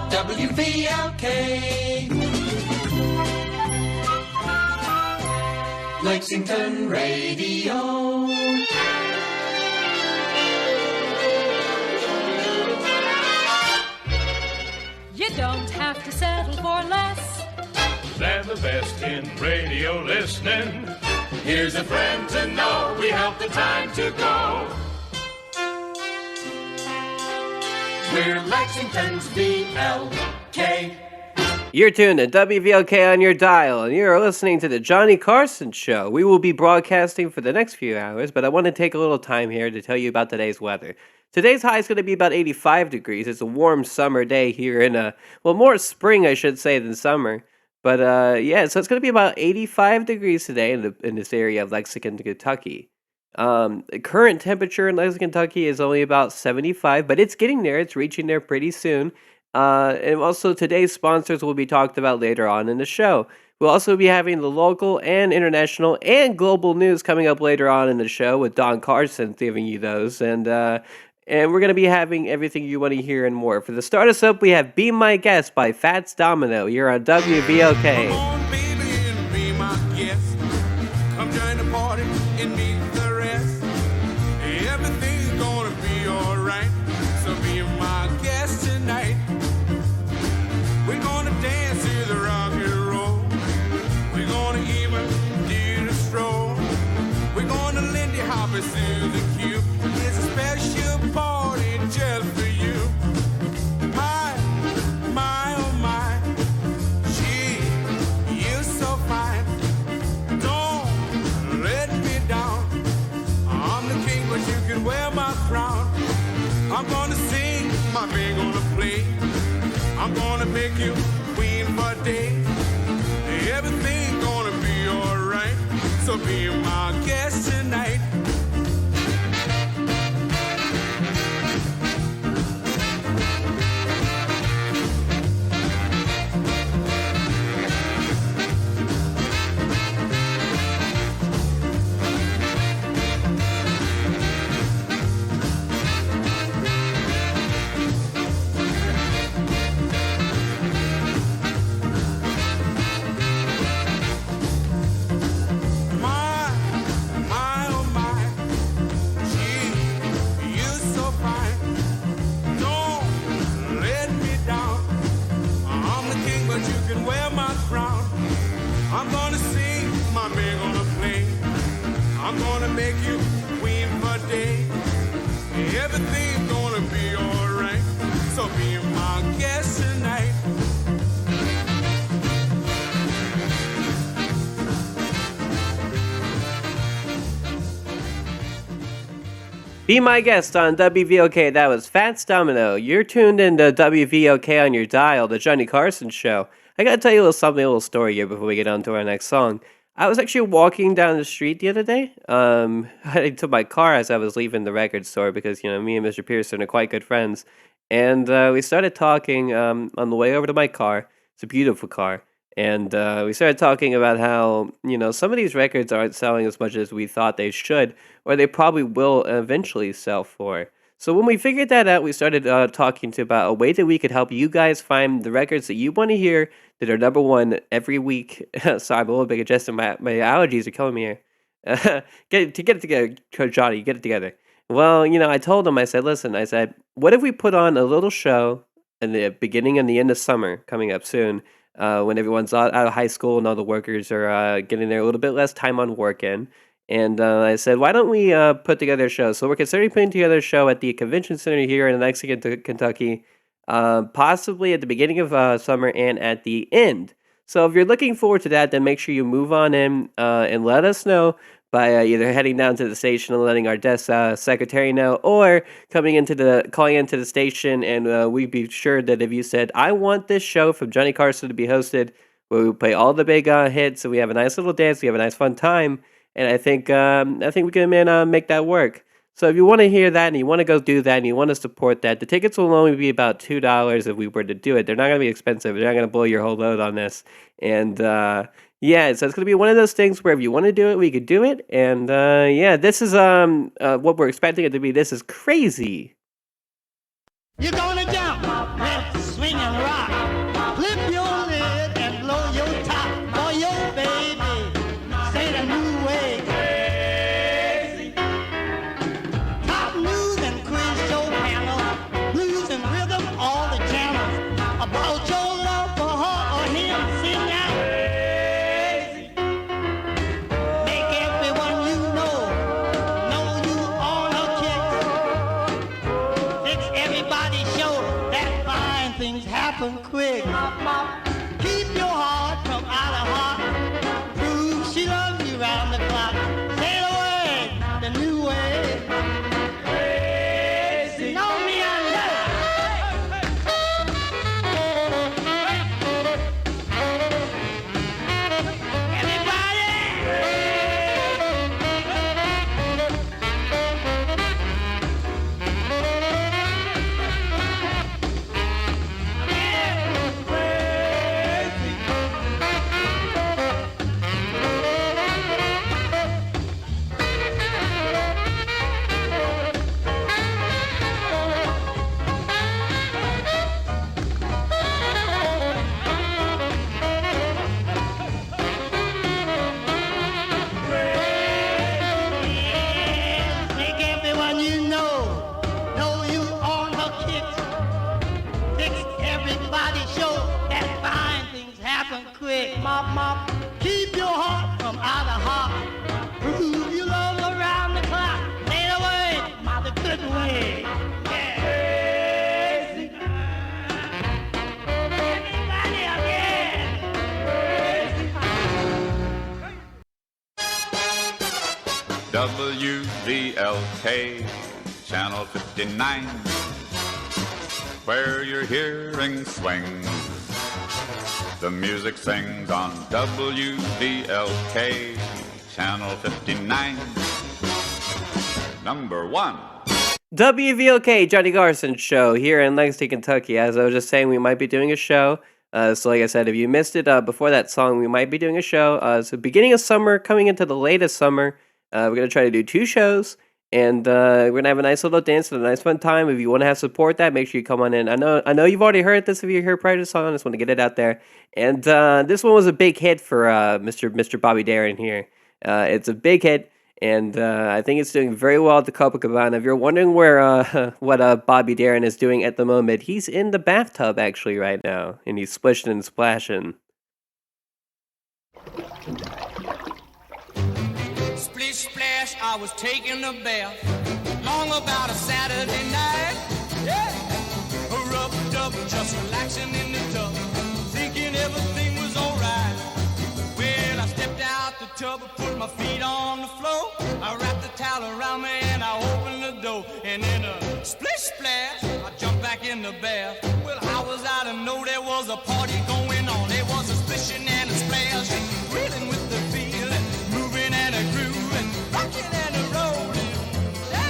WVLK Lexington Radio. You don't have to settle for less than the best in radio listening. Here's a friend to know, we help the time to go. We're Lexington's VLK. You're tuned to WVLK on your dial, and you're listening to the Johnny Carson Show. We will be broadcasting for the next few hours, but I want to take a little time here to tell you about today's weather. Today's high is going to be about 85 degrees. It's a warm summer day here in more spring, I should say, than summer. But so it's going to be about 85 degrees today in this area of Lexington, Kentucky. The current temperature in Lexington, Kentucky is only about 75, but it's getting there. It's reaching there pretty soon. And also today's sponsors will be talked about later on in the show. We'll also be having the local and international and global news coming up later on in the show with Don Carson giving you those. And we're going to be having everything you want to hear and more. For the start us up, we have Be My Guest by Fats Domino. You're on WVLK. Come on, baby, and be my guest. Come join the party and meet the rest. Everything's gonna be alright. So be my guest tonight. We're gonna dance to the rock and roll. We're gonna even do the stroll. We're gonna Lindy Hop and Susan Q. It's a special party just for you. My, oh my, gee, you're so fine. Don't let me down. I'm the king, but you can wear my crown. I'm gonna sing, my band gonna play. I'm gonna make you queen for a day. Everything's gonna be alright. So be my guest tonight. I'm gonna sing, my man gonna play. I'm gonna make you queen for a day. Everything's gonna be alright. So be my guest tonight. Be My Guest on WVLK. That was Fats Domino. You're tuned into WVLK on your dial, the Johnny Carson Show. I gotta tell you a little story here before we get on to our next song. I was actually walking down the street the other day, heading to my car as I was leaving the record store because, me and Mr. Pearson are quite good friends. And we started talking on the way over to my car. It's a beautiful car. And we started talking about how, some of these records aren't selling as much as we thought they should, or they probably will eventually sell for. So when we figured that out, we started talking about a way that we could help you guys find the records that you want to hear that are number one every week. Sorry, I'm a little bit congested. My allergies are killing me here. Get it together, Johnny. Get it together. Well, I told him, I said, what if we put on a little show in the beginning and the end of summer coming up soon, when everyone's out of high school and all the workers are getting there a little bit less time on working. And I said, why don't we put together a show? So we're considering putting together a show at the Convention Center here in Lexington, Kentucky, possibly at the beginning of summer and at the end. So if you're looking forward to that, then make sure you move on in and let us know by either heading down to the station and letting our desk secretary know, or calling into the station, and we'd be sure that if you said, I want this show from Johnny Carson to be hosted, where we play all the big hits, and we have a nice little dance, we have a nice fun time, and I think we can make that work. So if you want to hear that and you want to go do that and you want to support that, the tickets will only be about $2 if we were to do it. They're not going to be expensive. They're not going to blow your whole load on this. And Yeah, so it's gonna be one of those things where if you want to do it, we could do it. And yeah, this is what we're expecting it to be. This is crazy. You're gonna jump, let's swing and rock. Flip your lid and blow your top for your baby. Say the new way. Crazy. Top news and quiz show panel. Blues and rhythm, all the channels. About your love for her or him, sing out. Crazy. Make everyone you know you on her kicks. Fix everybody's show that fine things happen quick. Keep your heart from out of heart. Prove she loves you round the clock. Say the word, the new way. Crazy. Know me under. Make everyone you know you on her kicks. Fix everybody's show that fine things happen quick. Mop. Keep your heart from out of heart. Prove you love around the clock. Say the word, my the good way. Yeah. Crazy. Everybody again. WVLK, Channel 59, where you're hearing swing. The music sings on WVLK, Channel 59, number 1. WVLK, Johnny Carson show here in Lexington, Kentucky. As I was just saying, we might be doing a show. So like I said, if you missed it before that song, we might be doing a show. So beginning of summer, coming into the latest summer, we're going to try to do 2 shows. And we're going to have a nice little dance and a nice fun time. If you want to have support that, make sure you come on in. I know you've already heard this if you heard prior to the song. I just want to get it out there. And this one was a big hit for Mr. Bobby Darin here. It's a big hit. And I think it's doing very well at the Copacabana. If you're wondering where what Bobby Darin is doing at the moment, he's in the bathtub actually right now, and he's splishing and splashing. Splish splash, I was taking a bath, long about a Saturday night. Yeah, rubbed up, just relaxing in the tub, thinking everything was alright. Well, I stepped out the tub, put my feet on the floor. I wrapped the towel around me and I opened the door. And in a splish splash, I jumped back in the bath. Well, how was I to know there was a party going on? There was a splishing and a splash, reeling with the feeling, moving and a grooving, rocking and a rolling. Yeah!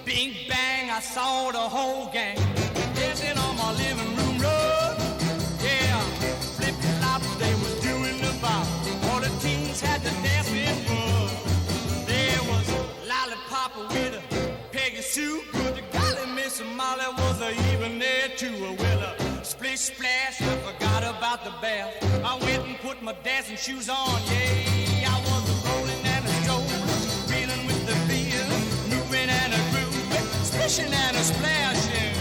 Bing bang, I saw the whole gang dancing on my living room rug. Yeah, flip flop, they was doing the bop. All the teens had to dance with fun. There was Lollipop with a Peggy Sue. Good to golly, Miss Molly was even there too. Well, splish splash, I forgot about the bath. I went and put my dancing shoes on. Yeah, I was a rolling and a strolling, reeling with the feeling, moving and a grooving, splishing and a splashing.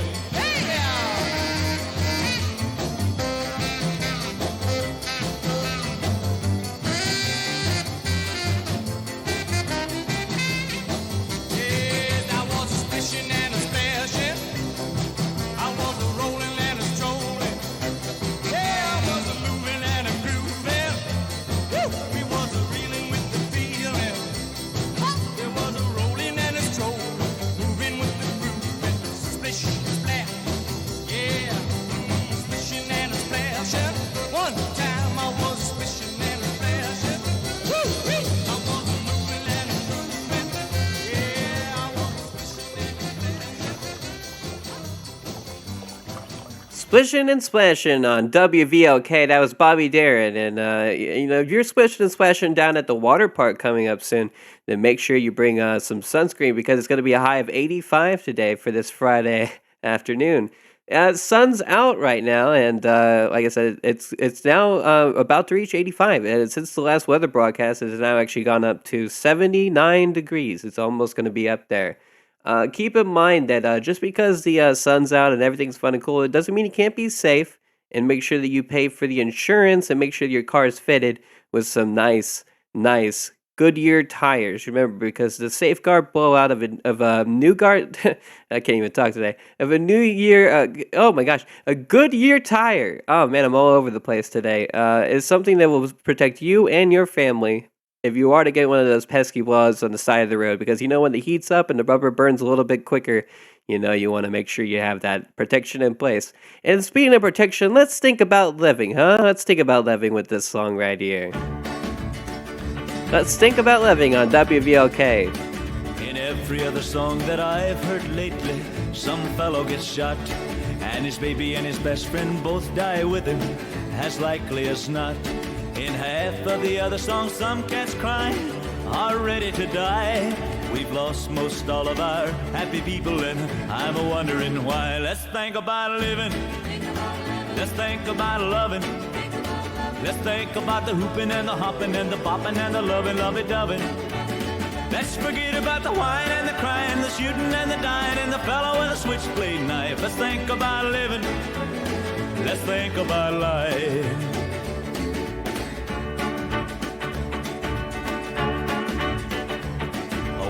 Moving with the groove, splish. Splishin' and Splashin' on WVLK. That was Bobby Darin. And, if you're splishing and splashing down at the water park coming up soon, then make sure you bring some sunscreen because it's going to be a high of 85 today for this Friday afternoon. Sun's out right now, and like I said, it's now about to reach 85. And since the last weather broadcast, it has now actually gone up to 79 degrees. It's almost going to be up there. Keep in mind that just because the sun's out and everything's fun and cool, it doesn't mean you can't be safe. And make sure that you pay for the insurance and make sure your car is fitted with some nice Goodyear tires. Remember, because the safeguard blowout of a new guard, I can't even talk today, of a new year, oh my gosh, a Goodyear tire. Oh man, I'm all over the place today. Is something that will protect you and your family if you are to get one of those pesky blowouts on the side of the road, because when the heat's up and the rubber burns a little bit quicker, you want to make sure you have that protection in place. And speaking of protection, let's think about living, huh? Let's think about living with this song right here. Let's think about living on WVLK. In every other song that I've heard lately, some fellow gets shot, and his baby and his best friend both die with him, as likely as not. In half of the other songs, some cats crying are ready to die. We've lost most all of our happy people, and I'm a-wondering why. Let's think about living. Let's think about loving. Let's think about the hooping and the hopping and the bopping and the loving, lovey-doving. Let's forget about the whine and the crying, the shooting and the dying, and the fellow with a switchblade knife. Let's think about living. Let's think about life.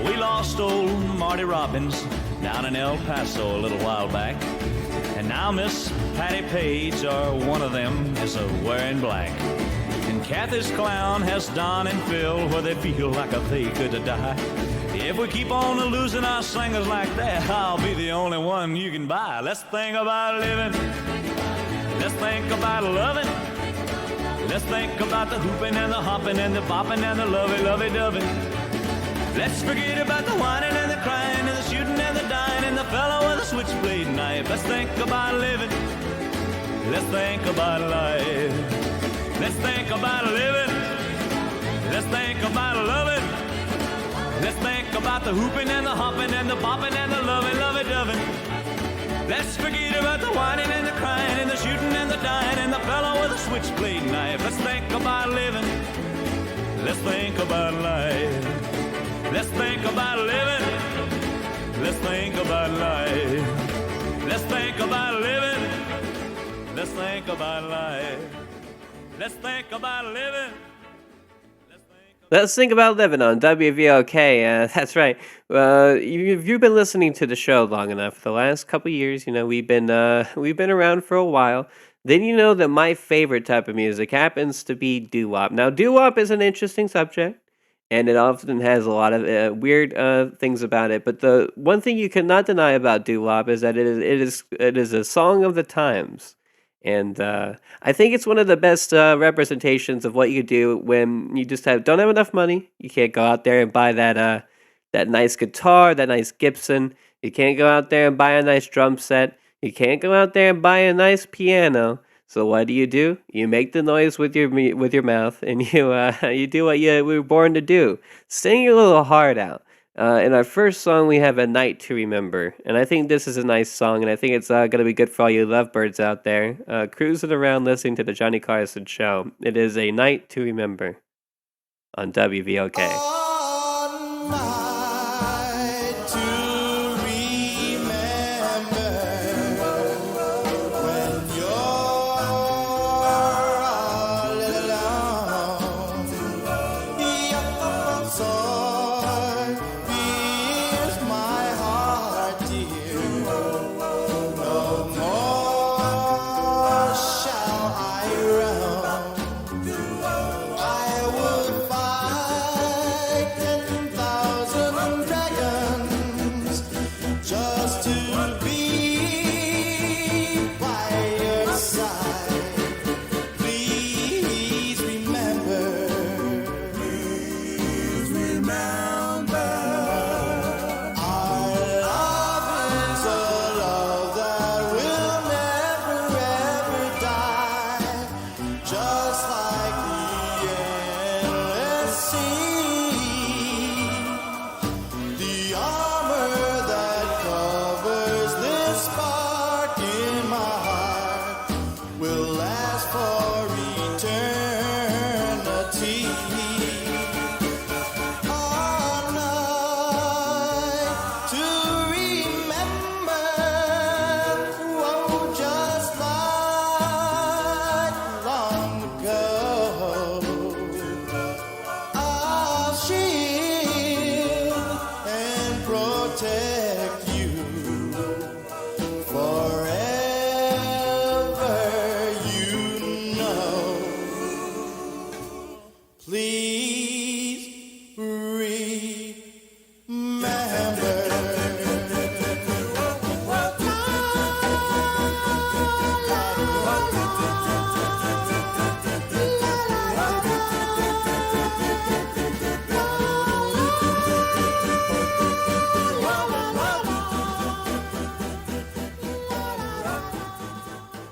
We lost old Marty Robbins down in El Paso a little while back. And now Miss Patty Page, or one of them, is wearing black. And Kathy's clown has Don and Phil where they feel like they could die. If we keep on losing our singers like that, I'll be the only one you can buy. Let's think about living. Let's think about loving. Let's think about the hooping and the hopping and the bopping and the lovey-dovey. Let's forget about the whining and the crying and the shooting and the dying and the fellow with a switchblade knife. Let's think about living. Let's think about life. Let's think about living. Let's think about loving. Let's think about the hooping and the hopping and the bopping and the lovey-dovey. Let's forget about the whining and the crying and the shooting and the dying and the fellow with a switchblade knife. Let's think about living. Let's think about life. Let's think about living. Let's think about life. Let's think about living. Let's think about life. Let's think about living. Let's think about living on WVLK. That's right. If you've been listening to the show long enough, the last couple years, we've been around for a while. Then you know that my favorite type of music happens to be doo-wop. Now, doo-wop is an interesting subject. And it often has a lot of weird things about it. But the one thing you cannot deny about doo-wop is that it is a song of the times. And I think it's one of the best representations of what you do when you just don't have enough money. You can't go out there and buy that nice guitar, that nice Gibson. You can't go out there and buy a nice drum set. You can't go out there and buy a nice piano. So what do? You make the noise with your mouth, and you do what you were born to do. Sing your little heart out. In our first song, we have A Night to Remember. And I think this is a nice song, and I think it's going to be good for all you lovebirds out there. Cruising around listening to the Johnny Carson Show. It is A Night to Remember on WVLK.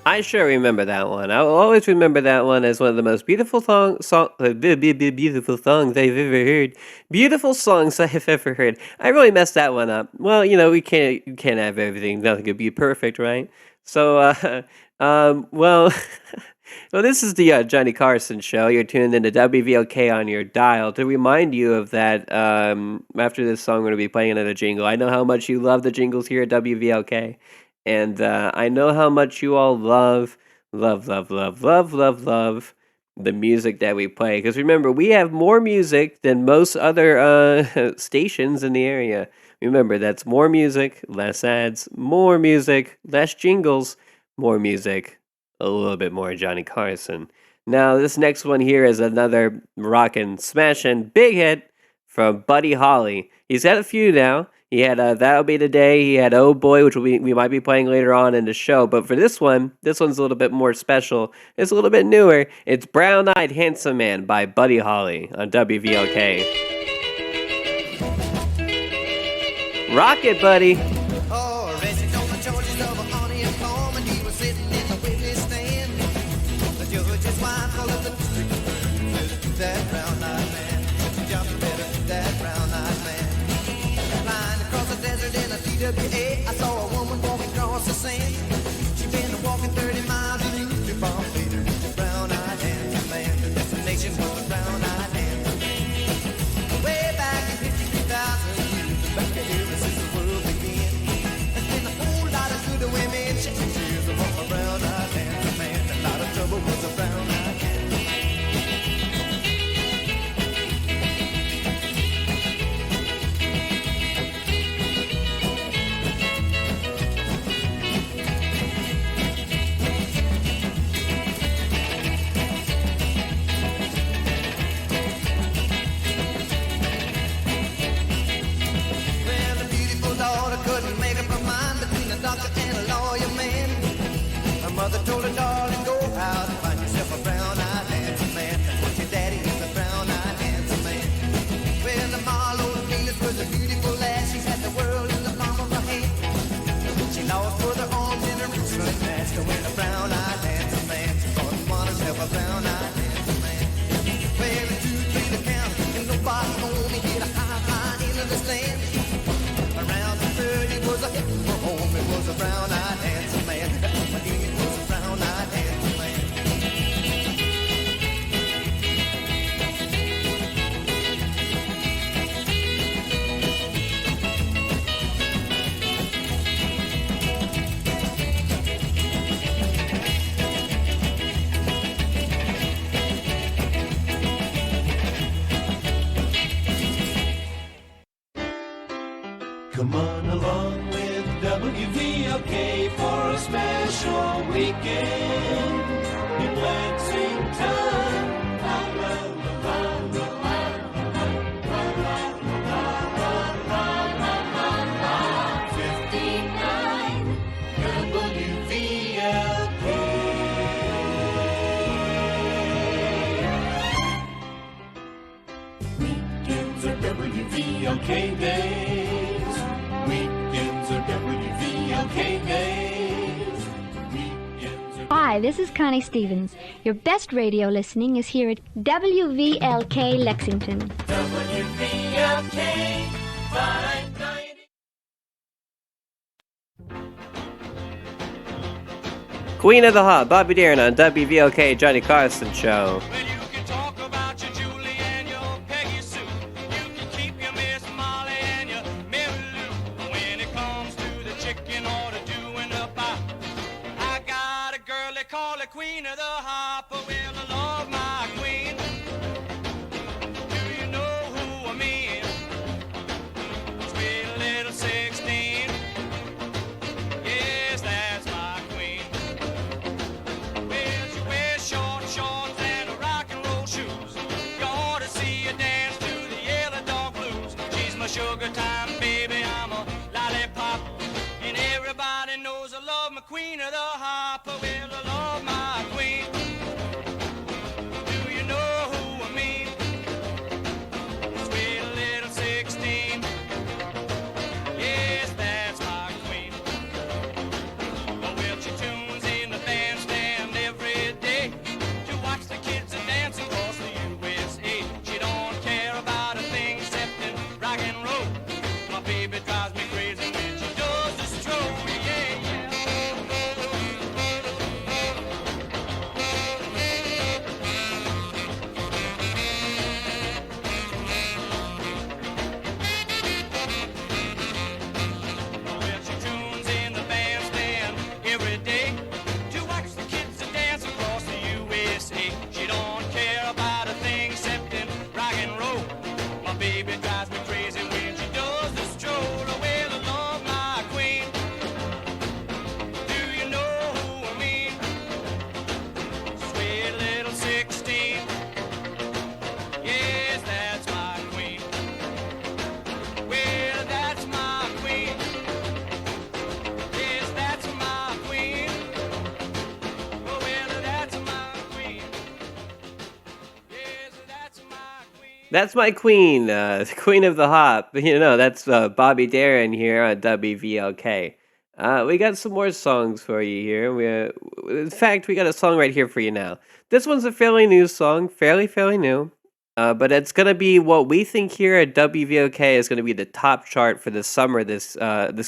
I sure remember that one. I will always remember that one as one of the most beautiful beautiful songs I've ever heard. Beautiful songs I've ever heard. I really messed that one up. Well, you can't have everything. Nothing could be perfect, right? So, well, well, this is the Johnny Carson show. You're tuned into WVLK on your dial. To remind you of that, after this song, we're going to be playing another jingle. I know how much you love the jingles here at WVLK. And I know how much you all love the music that we play. Because remember, we have more music than most other stations in the area. Remember, that's more music, less ads, more music, less jingles, more music, a little bit more Johnny Carson. Now, this next one here is another rockin', smashin', big hit from Buddy Holly. He's got a few now. He had That'll Be the Day. He had Oh Boy, which we might be playing later on in the show. But for this one's a little bit more special. It's a little bit newer. It's Brown Eyed Handsome Man by Buddy Holly on WVLK. Rock it, buddy. Oh, arrested on the charges of a honey and farm, and he was sitting in the witness stand. The judge's wife called up the district attorney, says, "Do that brown-eyed man. Just better do that brown-eyed man." Flying across the desert in a TWA, I saw a woman walking across the sand. She'd been walking 30 miles and used to bomb later. Brown-eyed handsome man. The destination was the brown-eyed handsome man. Way back in 53,000 years, back in here since the world began. There's been a whole lot of good women shedding tears upon a brown-eyed handsome man. A lot of trouble was a brown-eyed handsome man. Couldn't make up her mind between a doctor and a lawyer man. Her mother told her, darling, go out and find yourself a brown-eyed handsome man. That's what your daddy is, a brown-eyed handsome man. Well, the Marlowe Venus was a beautiful lass. She had the world in the palm of her hand. She lost both her arms in a rich match to win a brown-eyed handsome man. She thought she wanted herself a brown-eyed handsome man. Well, the 2, 3 to count, and nobody only hit a high into the stand. Around the 30 was a hit for home. It was a brown-eyed handsome man. It was a brown-eyed handsome man. Come on along with WVLK for a special weekend in Lexington. La, la, la, la, la, 59 WVLK. Weekends are WVLK days. Weekends are WVLK days. Weekends are... Hi, this is Connie Stevens. Your best radio listening is here at WVLK Lexington. WVLK 590. Queen of the Hot, Bobby Darin on WVLK Johnny Carson Show. Well, you can talk about your Julie and your Peggy Sue. You can keep your Miss Molly and your Mary Lou. When it comes to the chicken or the doing the pie, I got a girl they call the Queen of the Hop. Well, I love my queen. Do you know who I mean? Sweet little 16. Yes, that's my queen. Well, she wears short shorts and a rock and roll shoes. You ought to see her dance to the Yellow Dog Blues. She's my sugar time baby, I'm a lollipop. And everybody knows I love my Queen of the Hop. Well, I love my queen. Do you know who I mean? Sweet little 16. Yes, that's my queen. Well, she tunes in the bandstand. That's my queen, queen of the hop. That's Bobby Darin here on WVLK. We got some more songs for you here. In fact, we got a song right here for you now. This one's a fairly new song, fairly new. But it's gonna be what we think here at WVOK is gonna be the top chart for this summer, this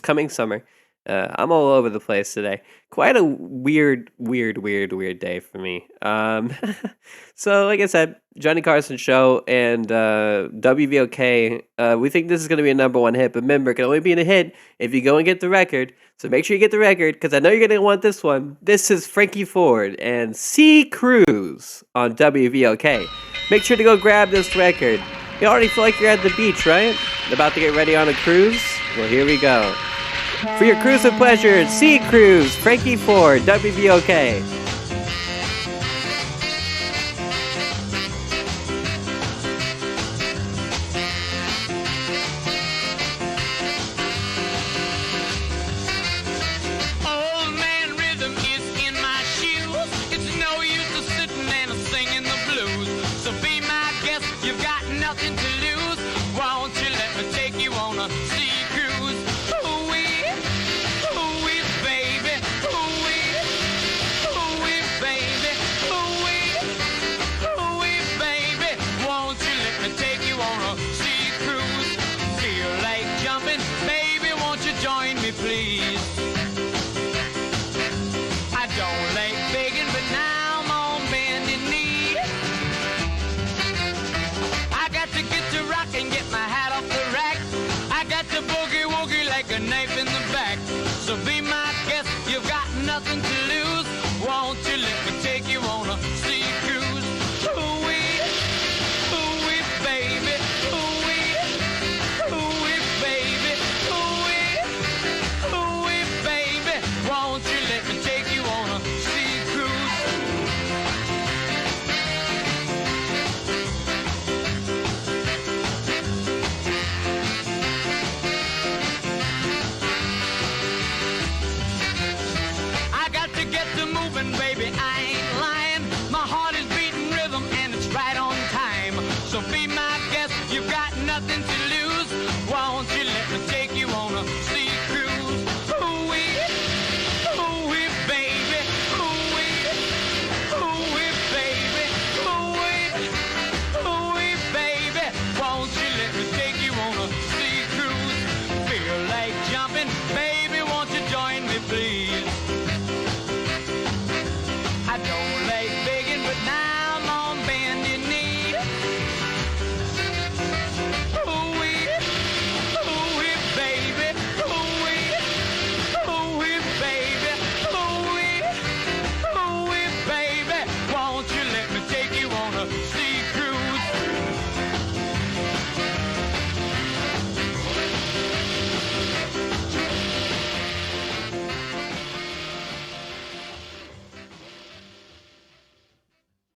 coming summer. I'm all over the place today. Quite a weird day for me. So like I said, Johnny Carson show and WVOK. We think this is gonna be a number one hit. But remember, it can only be a hit if you go and get the record. So make sure you get the record because I know you're gonna want this one. This is Frankie Ford and Sea Cruise on WVOK. Make sure to go grab this record. You already feel like you're at the beach, right? About to get ready on a cruise? Well, here we go. For your cruise of pleasure, Sea Cruise, Frankie Ford, WVOK.